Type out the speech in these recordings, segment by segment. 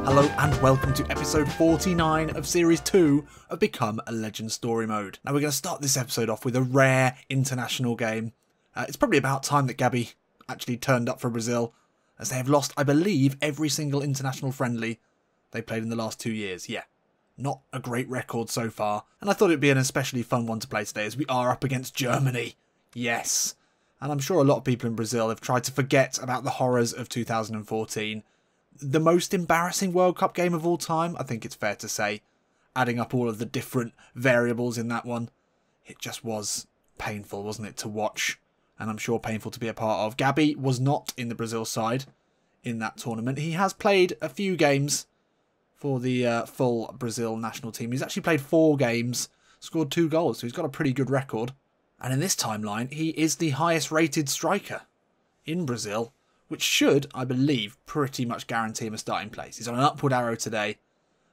Hello and welcome to episode 49 of series 2 of Become a Legend Story Mode. Now we're going to start this episode off with a rare international game. It's probably about time that Gabi actually turned up for Brazil, as they have lost, I believe, every single international friendly they played in the last 2 years. Yeah, not a great record so far, and I thought it'd be an especially fun one to play today as we are up against Germany. Yes, and I'm sure a lot of people in Brazil have tried to forget about the horrors of 2014. The most embarrassing World Cup game of all time, I think it's fair to say. Adding up all of the different variables in that one, it just was painful, wasn't it, to watch? And I'm sure painful to be a part of. Gabi was not in the Brazil side in that tournament. He has played a few games for the full Brazil national team. He's actually played 4 games, scored 2 goals, so he's got a pretty good record. And in this timeline, he is the highest rated striker in Brazil, which should, I believe, pretty much guarantee him a starting place. He's on an upward arrow today.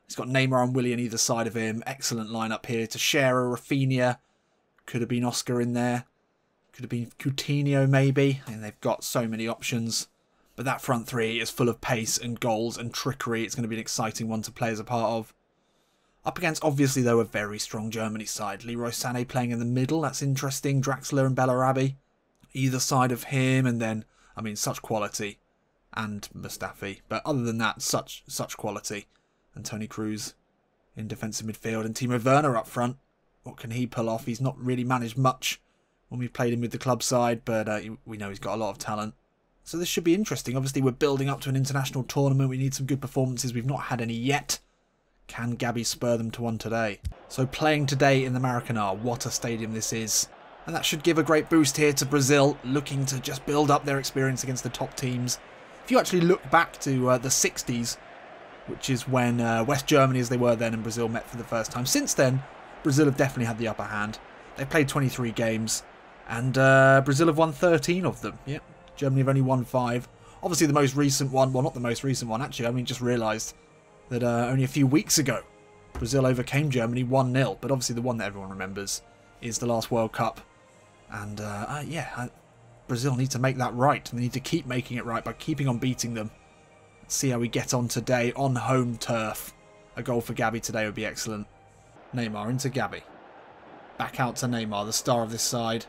He's got Neymar and Willie on either side of him. Excellent lineup here. Teixeira, Rafinha. Could have been Oscar in there. Could have been Coutinho, maybe. And they've got so many options. But that front three is full of pace and goals and trickery. It's going to be an exciting one to play as a part of. Up against, obviously, though, a very strong Germany side. Leroy Sané playing in the middle. That's interesting. Draxler and Bellarabi. Either side of him, and then, I mean, such quality. And Mustafi. But other than that, such quality. And Toni Kroos in defensive midfield. And Timo Werner up front. What can he pull off? He's not really managed much when we've played him with the club side. But we know he's got a lot of talent. So this should be interesting. Obviously, we're building up to an international tournament. We need some good performances. We've not had any yet. Can Gabi spur them to one today? So playing today in the Maracanã. What a stadium this is. And that should give a great boost here to Brazil, looking to just build up their experience against the top teams. If you actually look back to the 60s, which is when West Germany, as they were then, and Brazil met for the first time. Since then, Brazil have definitely had the upper hand. They've played 23 games, and Brazil have won 13 of them. Yep, Germany have only won 5. Obviously, the most recent one, well, not the most recent one, actually, I mean, just realised that only a few weeks ago, Brazil overcame Germany 1-0. But obviously, the one that everyone remembers is the last World Cup. And, Brazil need to make that right. They need to keep making it right by keeping on beating them. Let's see how we get on today on home turf. A goal for Gabi today would be excellent. Neymar into Gabi. Back out to Neymar, the star of this side.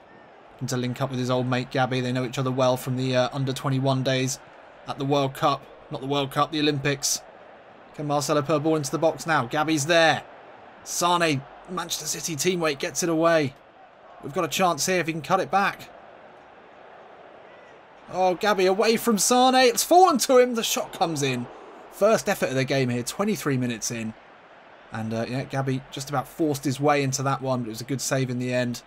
And to link up with his old mate Gabi. They know each other well from the under-21 days at the World Cup. Not the World Cup, the Olympics. Can Marcelo put a ball into the box now? Gabi's there. Sané, Manchester City teammate, gets it away. We've got a chance here if he can cut it back. Oh, Gabi away from Sané. It's fallen to him. The shot comes in. First effort of the game here, 23 minutes in. And, yeah, Gabi just about forced his way into that one, but it was a good save in the end.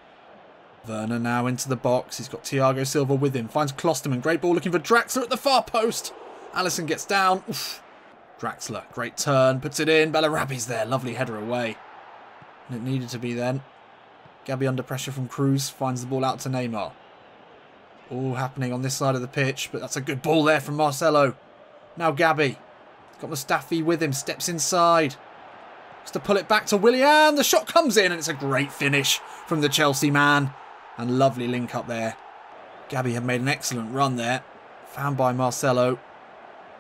Werner now into the box. He's got Thiago Silva with him. Finds Klosterman. Great ball looking for Draxler at the far post. Alisson gets down. Oof. Draxler, great turn. Puts it in. Bellarabi's there. Lovely header away. And it needed to be then. Gabi under pressure from Kroos. Finds the ball out to Neymar. All happening on this side of the pitch, but that's a good ball there from Marcelo. Now Gabi. He's got Mustafi with him. Steps inside. Has to pull it back to Whelan. The shot comes in, and it's a great finish from the Chelsea man. And lovely link up there. Gabi had made an excellent run there. Found by Marcelo.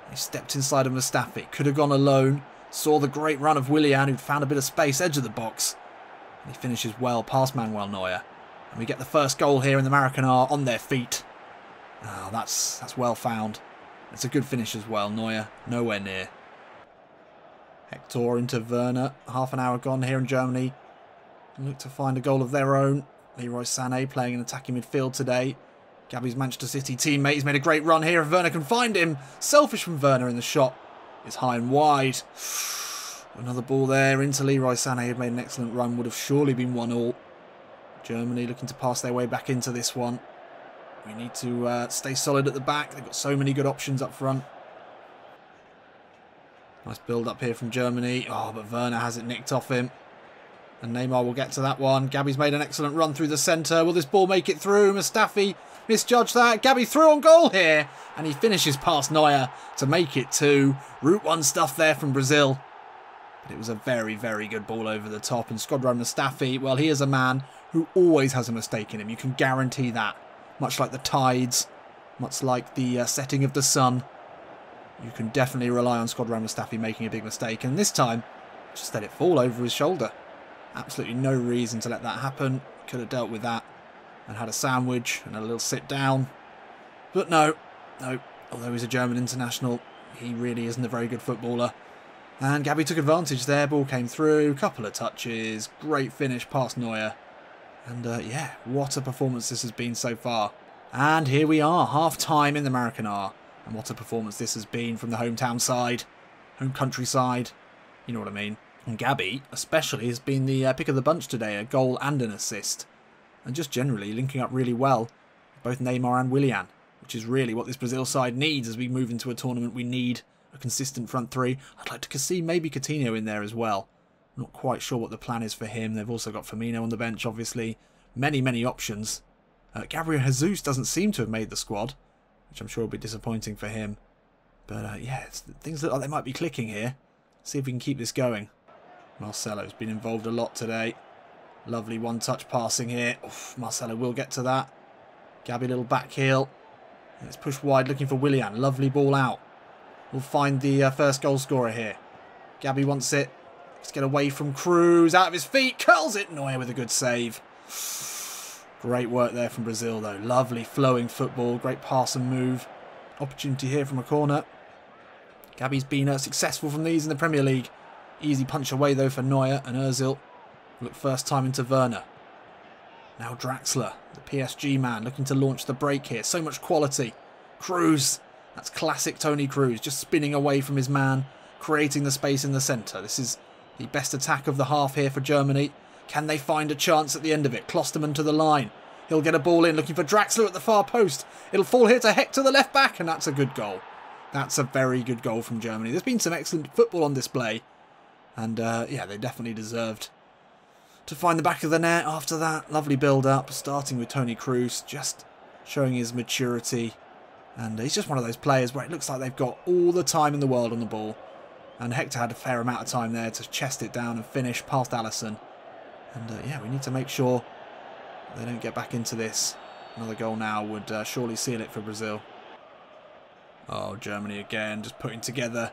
He stepped inside of Mustafi. Could have gone alone. Saw the great run of Whelan, who'd found a bit of space, edge of the box. And he finishes well past Manuel Neuer. And we get the first goal here in the Maracanã on their feet. Oh, that's well found. It's a good finish as well. Neuer nowhere near. Hector into Werner. Half an hour gone here in Germany. Look to find a goal of their own. Leroy Sané playing in attacking midfield today. Gabi's Manchester City teammate. He's made a great run here if Werner can find him. Selfish from Werner, in the shot is high and wide. Another ball there into Leroy Sané. Had made an excellent run. Would have surely been 1-1. Germany looking to pass their way back into this one. We need to stay solid at the back. They've got so many good options up front. Nice build up here from Germany. Oh, but Werner has it nicked off him. And Neymar will get to that one. Gabi's made an excellent run through the centre. Will this ball make it through? Mustafi misjudged that. Gabi through on goal here. And he finishes past Neuer to make it 2. Route 1 stuff there from Brazil. But it was a very, very good ball over the top. And Squadron Mustafi, well, he is a man who always has a mistake in him. You can guarantee that. Much like the tides. Much like the setting of the sun. you can definitely rely on Squadron Mustafi making a big mistake. And this time, just let it fall over his shoulder. Absolutely no reason to let that happen. Could have dealt with that and had a sandwich and a little sit down. But no. Although he's a German international, he really isn't a very good footballer. And Gabi took advantage there. Ball came through. Couple of touches. Great finish past Neuer. And yeah, what a performance this has been so far. And here we are, half-time in the Maracanã. And what a performance this has been from the hometown side. Home country side. You know what I mean. And Gabi, especially, has been the pick of the bunch today. A goal and an assist. And just generally linking up really well. Both Neymar and Whelan. Which is really what this Brazil side needs as we move into a tournament. We need a consistent front three. I'd like to see maybe Coutinho in there as well. Not quite sure what the plan is for him. They've also got Firmino on the bench, obviously. Many options. Gabriel Jesus doesn't seem to have made the squad, which I'm sure will be disappointing for him. But yeah, things look like they might be clicking here. See if we can keep this going. Marcelo's been involved a lot today. Lovely one-touch passing here. Oof, Marcelo will get to that. Gabi, little back heel. Let's push wide, looking for Whelan. Lovely ball out. We'll find the first goal scorer here. Gabi wants it. Let's get away from Cruz. Out of his feet. Curls it. Neuer with a good save. Great work there from Brazil, though. Lovely flowing football. Great pass and move. Opportunity here from a corner. Gabi's been successful from these in the Premier League. Easy punch away, though, for Neuer and Ozil. Look first time into Werner. Now Draxler, the PSG man, looking to launch the break here. So much quality. Cruz. That's classic Toni Kroos. Just spinning away from his man. Creating the space in the centre. This is the best attack of the half here for Germany. Can they find a chance at the end of it? Klosterman to the line. He'll get a ball in, looking for Draxler at the far post. It'll fall here to Hector, the left back, and that's a good goal. That's a very good goal from Germany. There's been some excellent football on display. And yeah, they definitely deserved to find the back of the net after that. Lovely build-up, starting with Toni Kroos, just showing his maturity. And he's just one of those players where it looks like they've got all the time in the world on the ball. And Hector had a fair amount of time there to chest it down and finish past Alisson. And yeah, we need to make sure they don't get back into this. Another goal now would surely seal it for Brazil. Oh, Germany again, just putting together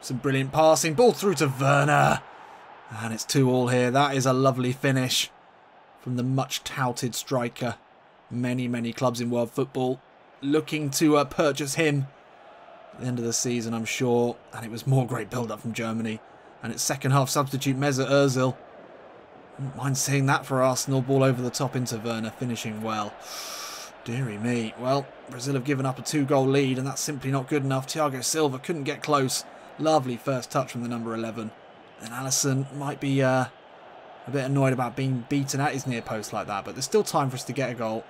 some brilliant passing. Ball through to Werner. And it's 2-2 here. That is a lovely finish from the much-touted striker. Many clubs in world football looking to purchase him at the end of the season, I'm sure. And it was more great build-up from Germany. And it's second-half substitute Mesut Ozil. Wouldn't mind seeing that for Arsenal. Ball over the top into Werner, finishing well. Deary me. Well, Brazil have given up a 2-goal lead, and that's simply not good enough. Thiago Silva couldn't get close. Lovely first touch from the number 11. And Alisson might be a bit annoyed about being beaten at his near post like that, but there's still time for us to get a goal.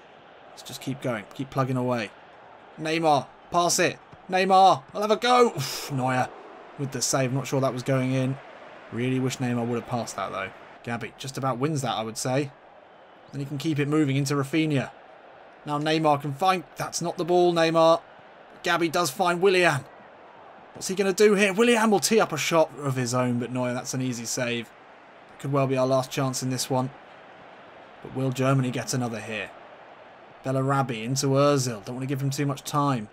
Let's just keep going, keep plugging away. Neymar, pass it. Neymar, I'll have a go. Oof, Neuer with the save. Not sure that was going in. Really wish Neymar would have passed that, though. Gabi just about wins that, I would say. Then he can keep it moving into Rafinha. Now Neymar can find... That's not the ball, Neymar. Gabi does find Whelan. What's he going to do here? Whelan will tee up a shot of his own, but Neuer, that's an easy save. Could well be our last chance in this one. But will Germany get another here? Bellarabi into Ozil. Don't want to give him too much time.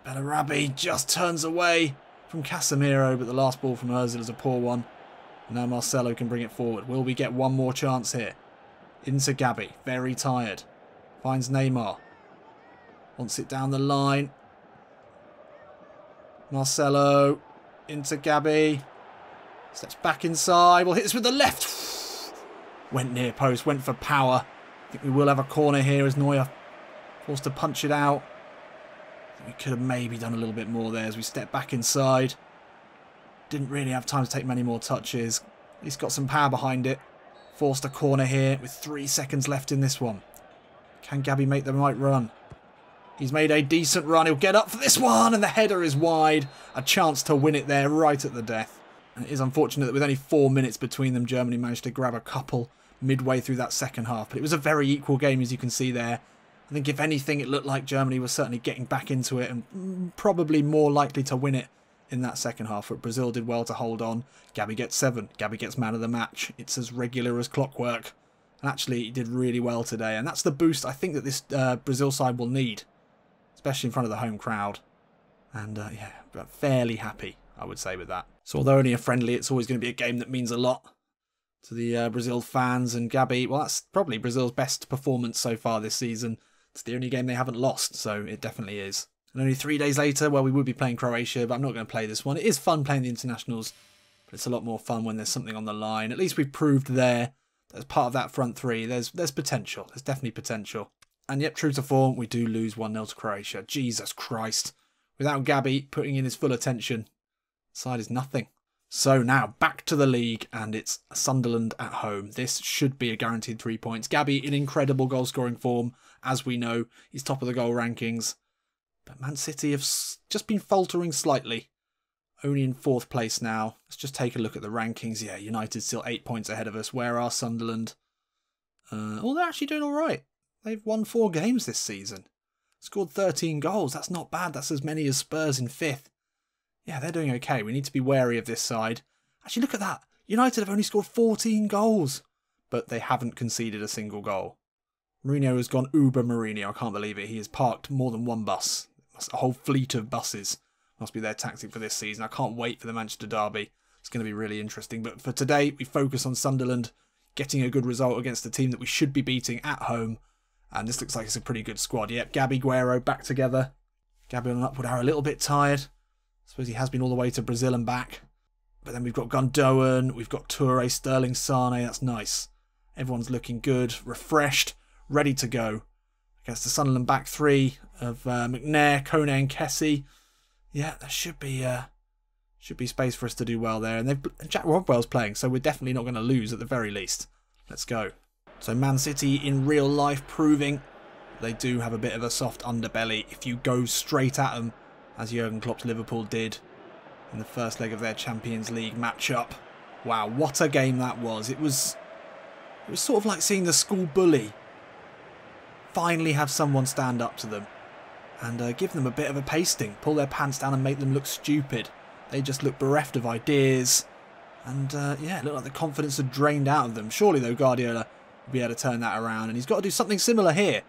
Bellarabi just turns away from Casemiro, but the last ball from Ozil is a poor one. Now Marcelo can bring it forward. Will we get one more chance here? Into Gabi. Very tired. Finds Neymar. Wants it down the line. Marcelo. Into Gabi. Steps back inside. Will hit this with the left. Went near post. Went for power. I think we will have a corner here as Neuer forced to punch it out. We could have maybe done a little bit more there as we step back inside. Didn't really have time to take many more touches. He's got some power behind it. Forced a corner here with 3 seconds left in this one. Can Gabi make the right run? He's made a decent run. He'll get up for this one, and the header is wide. A chance to win it there right at the death. And it is unfortunate that with only 4 minutes between them, Germany managed to grab a couple midway through that second half. But it was a very equal game, as you can see there. I think if anything, it looked like Germany was certainly getting back into it and probably more likely to win it in that second half. But Brazil did well to hold on. Gabi gets 7. Gabi gets man of the match. It's as regular as clockwork. And actually, he did really well today. And that's the boost I think that this Brazil side will need, especially in front of the home crowd. And yeah, but fairly happy, I would say, with that. So although only a friendly, it's always going to be a game that means a lot to the Brazil fans. And Gabi, well, that's probably Brazil's best performance so far this season. It's the only game they haven't lost, so it definitely is. And only 3 days later, well, we would be playing Croatia, but I'm not going to play this one. It is fun playing the internationals, but it's a lot more fun when there's something on the line. At least we've proved there that as part of that front three, there's potential. There's definitely potential. And yep, true to form, we do lose 1-0 to Croatia. Jesus Christ. Without Gabi putting in his full attention, the side is nothing. So now, back to the league, and it's Sunderland at home. This should be a guaranteed 3 points. Gabi in incredible goal-scoring form, as we know. He's top of the goal rankings. But Man City have just been faltering slightly. Only in 4th place now. Let's just take a look at the rankings. Yeah, United still 8 points ahead of us. Where are Sunderland? Oh, they're actually doing all right. They've won 4 games this season. Scored 13 goals. That's not bad. That's as many as Spurs in 5th. Yeah, they're doing okay. We need to be wary of this side. Actually, look at that. United have only scored 14 goals. But they haven't conceded a single goal. Mourinho has gone uber Mourinho. I can't believe it. He has parked more than one bus. A whole fleet of buses must be their tactic for this season. I can't wait for the Manchester derby. It's going to be really interesting. But for today, we focus on Sunderland getting a good result against a team that we should be beating at home. And this looks like it's a pretty good squad. Yep, Gabi, Guerrero back together. Gabi on an upward arrow, a little bit tired. I suppose he has been all the way to Brazil and back. But then we've got Gundogan, we've got Toure, Sterling, Sane. That's nice. Everyone's looking good, refreshed, ready to go. Against the Sunderland back three of McNair, Kone and Kessie. Yeah, there should be space for us to do well there. And Jack Rodwell's playing, so we're definitely not going to lose at the very least. Let's go. So Man City in real life proving they do have a bit of a soft underbelly if you go straight at them, as Jurgen Klopp's Liverpool did in the first leg of their Champions League matchup. Wow, what a game that was. It was sort of like seeing the school bully finally have someone stand up to them and give them a bit of a pasting, pull their pants down and make them look stupid. They just looked bereft of ideas and yeah, it looked like the confidence had drained out of them. Surely though Guardiola will be able to turn that around, and he's got to do something similar here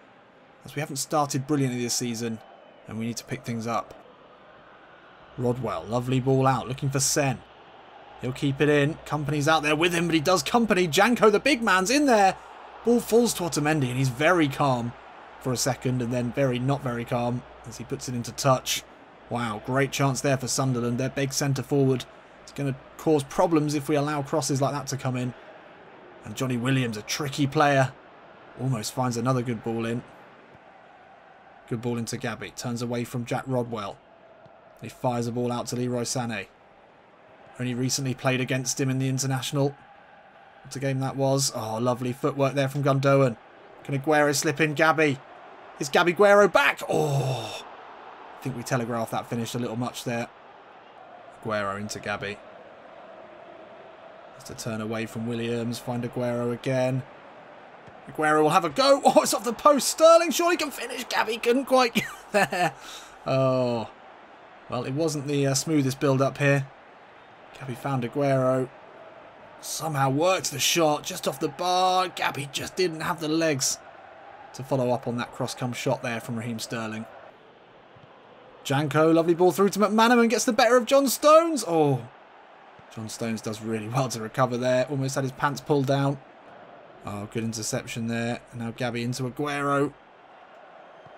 as we haven't started brilliantly this season and we need to pick things up. Rodwell, lovely ball out, looking for Sen. He'll keep it in. Company's out there with him, but he does company. Janko, the big man's in there. Ball falls to Otamendi, and he's very calm for a second, and then not very calm as he puts it into touch. Wow, great chance there for Sunderland. Their big centre forward. It's going to cause problems if we allow crosses like that to come in. And Johnny Williams, a tricky player, almost finds another good ball in. Good ball into Gabi. Turns away from Jack Rodwell. He fires a ball out to Leroy Sané. Only recently played against him in the international. What a game that was. Oh, lovely footwork there from Gundogan. Can Aguero slip in? Gabi. Is Gabi Guerrero back? Oh, I think we telegraphed that finish a little much there. Aguero into Gabi. Has to turn away from Williams. Find Aguero again. Aguero will have a go. Oh, it's off the post. Sterling surely can finish. Gabi couldn't quite get there. Oh, well, it wasn't the smoothest build-up here. Gabi found Aguero. Somehow worked the shot just off the bar. Gabi just didn't have the legs to follow up on that cross-come shot there from Raheem Sterling. Janko, lovely ball through to McManaman, gets the better of John Stones. Oh, John Stones does really well to recover there. Almost had his pants pulled down. Oh, good interception there. And now Gabi into Aguero.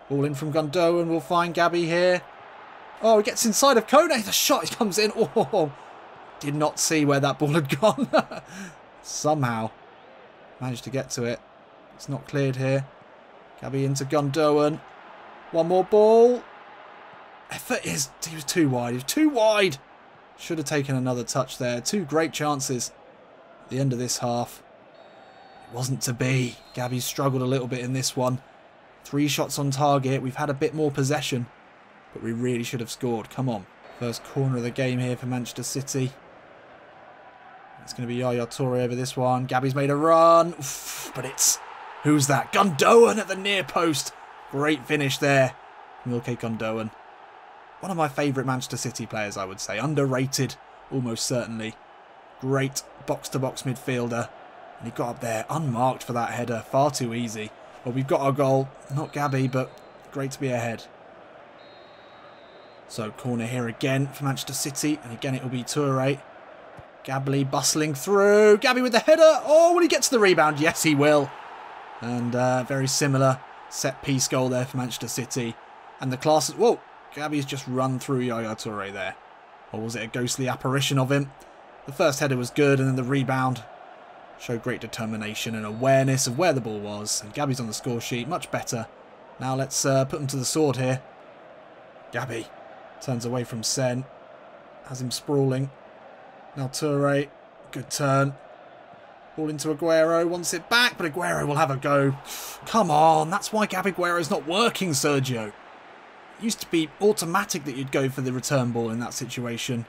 Ball in from Gundogan. We'll find Gabi here. Oh, he gets inside of Kone. The shot comes in. Oh, did not see where that ball had gone. Somehow managed to get to it. It's not cleared here. Gabi into Gundogan. One more ball. Effort is... He was too wide. He was too wide. Should have taken another touch there. 2 great chances at the end of this half. It wasn't to be. Gabi struggled a little bit in this one. 3 shots on target. We've had a bit more possession, but we really should have scored. Come on. First corner of the game here for Manchester City. It's going to be Yaya Toure over this one. Gabi's made a run. Oof, but it's... Who's that? Gundogan at the near post. Great finish there. Milke Gundogan. One of my favourite Manchester City players, I would say. Underrated, almost certainly. Great box-to-box midfielder. And he got up there unmarked for that header. Far too easy. Well, we've got our goal. Not Gabi, but great to be ahead. So corner here again for Manchester City. And again it will be Toure. Gabi bustling through. Gabi with the header. Oh, will he get to the rebound? Yes, he will. And very similar set piece goal there for Manchester City. And the class... Whoa! Gabi's just run through Yaya Toure there. Or was it a ghostly apparition of him? The first header was good, and then the rebound showed great determination and awareness of where the ball was. And Gabi's on the score sheet, much better. Now let's put him to the sword here. Gabi turns away from Sen. Has him sprawling. Now Toure, good turn. Ball into Aguero, wants it back, but Aguero will have a go. Come on, that's why Gabi Aguero's not working, Sergio. It used to be automatic that you'd go for the return ball in that situation.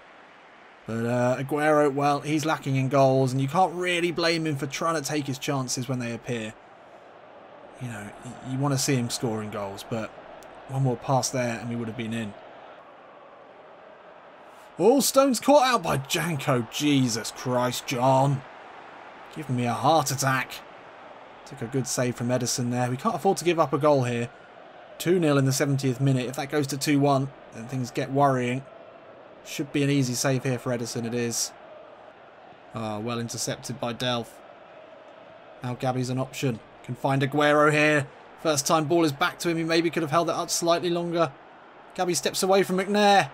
But Aguero, well, he's lacking in goals, and you can't really blame him for trying to take his chances when they appear. You know, you want to see him scoring goals, but one more pass there and we would have been in. Oh, Stone's caught out by Janko. Jesus Christ, John. Giving me a heart attack. Took a good save from Edison there. We can't afford to give up a goal here. 2-0 in the 70th minute. If that goes to 2-1, then things get worrying. Should be an easy save here for Edison, it is. Oh, well intercepted by Delph. Now Gabi's an option. Can find Aguero here. First time ball is back to him. He maybe could have held it up slightly longer. Gabi steps away from McNair.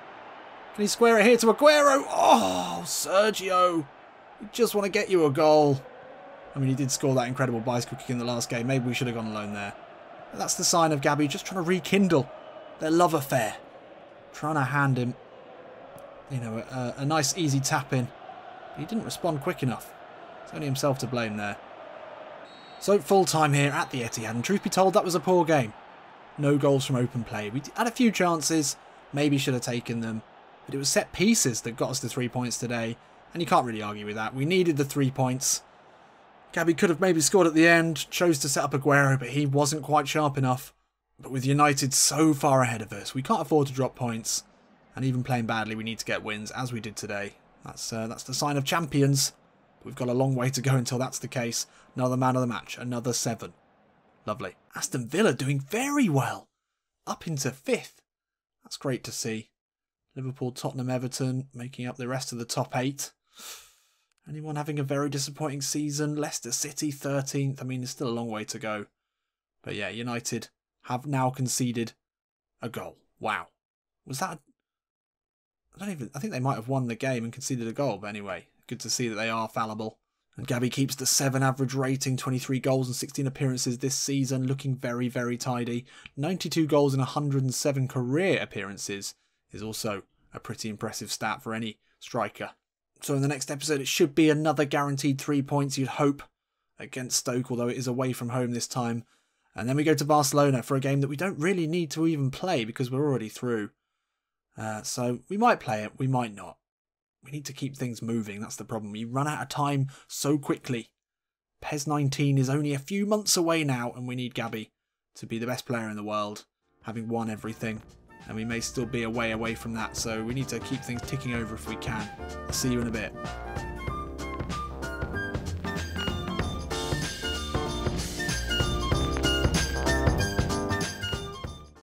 Can he square it here to Aguero? Oh, Sergio. We just want to get you a goal. I mean, he did score that incredible bicycle kick in the last game. Maybe we should have gone alone there. But that's the sign of Gabi just trying to rekindle their love affair. Trying to hand him, you know, a nice easy tap in. But he didn't respond quick enough. It's only himself to blame there. So full time here at the Etihad. And truth be told, that was a poor game. No goals from open play. We had a few chances. Maybe should have taken them. But it was set pieces that got us the 3 points today. And you can't really argue with that. We needed the 3 points. Gabi could have maybe scored at the end. Chose to set up Aguero, but he wasn't quite sharp enough. But with United so far ahead of us, we can't afford to drop points. And even playing badly, we need to get wins, as we did today. That's the sign of champions. But we've got a long way to go until that's the case. Another man of the match. Another 7. Lovely. Aston Villa doing very well. Up into 5th. That's great to see. Liverpool, Tottenham, Everton making up the rest of the top 8. Anyone having a very disappointing season? Leicester City 13th. I mean, there's still a long way to go. But yeah, United have now conceded a goal. Wow. Was that... I think they might have won the game and conceded a goal. But anyway, good to see that they are fallible. And Gabi keeps the 7 average rating, 23 goals and 16 appearances this season, looking very, very tidy. 92 goals and 107 career appearances is also a pretty impressive stat for any striker. So in the next episode, it should be another guaranteed 3 points, you'd hope, against Stoke, although it is away from home this time. And then we go to Barcelona for a game that we don't really need to even play because we're already through. So we might play it, we might not. We need to keep things moving, that's the problem. We run out of time so quickly. PES 19 is only a few months away now, and we need Gabi to be the best player in the world, having won everything. And we may still be away from that, so we need to keep things ticking over if we can. I'll see you in a bit.